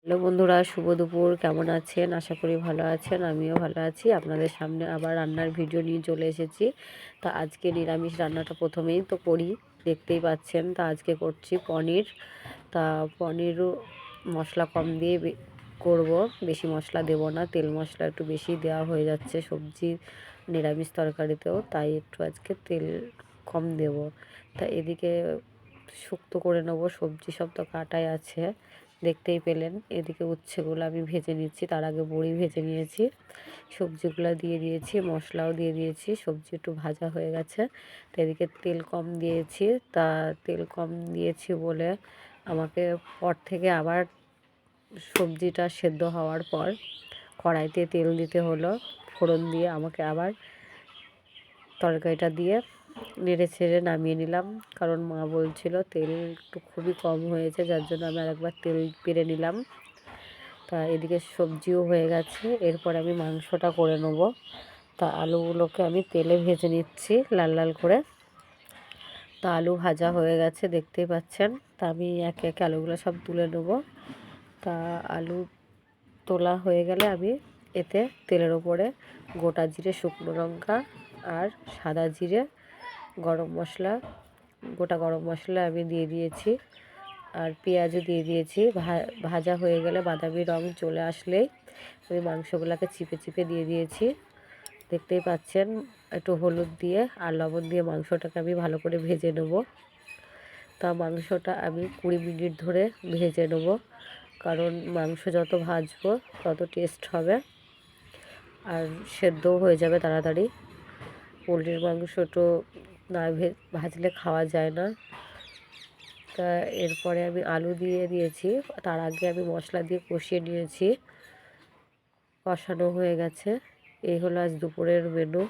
Hello বন্ধুরা, শুভ দুপুর। কেমন আছেন? আশা করি ভালো আছেন। আমিও ভালো আছি। আপনাদের সামনে আবার রান্নার ভিডিও নিয়ে চলে এসেছি। তা আজকে নিরামিষ রান্নাটা প্রথমেই তো করি, দেখতেই পাচ্ছেন। তা আজকে করছি পনির। তা পনিরও মশলা কম দিয়ে করব, বেশি মশলা দেব না। তেল মশলা একটু বেশি দেওয়া হয়ে যাচ্ছে সবজি নিরামিষ তরকারিতেও, তাই একটু আজকে তেল কম দেব। তা এদিকে শুক্তো করে নেবো। সবজি সব তো কাটাই আছে, দেখতেই পেলেন। এদিকে উচ্ছেগুলো আমি ভেজে নিচ্ছি, তার আগে বড়ি ভেজে নিয়েছি। সবজিগুলো দিয়ে দিয়েছি, মশলাও দিয়ে দিয়েছি। সবজি একটু ভাজা হয়ে গেছে। তো এদিকে তেল কম দিয়েছি। তা তেল কম দিয়েছি বলে আমাকে পর থেকে আবার সবজিটা সেদ্ধ হওয়ার পর কড়াইতে তেল দিতে হলো। ফোড়ন দিয়ে আমাকে আবার তরকারিটা দিয়ে নেড়ে ছেড়ে নামিয়ে নিলাম, কারণ মা বলছিল তেল একটু খুবই কম হয়েছে, যার জন্য আমি আরেকবার তেল পেরে নিলাম। তা এদিকে সবজিও হয়ে গেছে, এরপর আমি মাংসটা করে নেব। তা আলুগুলোকে আমি তেলে ভেজে নিচ্ছি লাল লাল করে। তা আলু ভাজা হয়ে গেছে, দেখতেই পাচ্ছেন। তা আমি একে একে আলুগুলো সব তুলে নেব। তা আলু তোলা হয়ে গেলে আমি এতে তেলের ওপরে গোটা জিরে, শুকনো লঙ্কা আর সাদা জিরে, গরম মশলা, গোটা গরম মশলা আমি দিয়ে দিয়েছি, আর পেঁয়াজও দিয়ে দিয়েছি। ভাজা হয়ে গেলে বাদামি রং চলে আসলেই আমি মাংসগুলোকে চিপে চিপে দিয়ে দিয়েছি, দেখতেই পাচ্ছেন। একটু হলুদ দিয়ে আর লবণ দিয়ে মাংসটাকে আমি ভালো করে ভেজে নেব। তা মাংসটা আমি 20 মিনিট ধরে ভেজে নেব, কারণ মাংস যত ভাজবো তত টেস্ট হবে আর সেদ্ধও হয়ে যাবে তাড়াতাড়ি। পোলট্রির মাংস তো না ভাজলে খাওয়া যায় না। তা এরপরে আমি আলু দিয়ে দিয়েছি, তার আগে আমি মশলা দিয়ে কষিয়ে নিয়েছি। কষানো হয়ে গেছে। এই হলো আজ দুপুরের মেনু।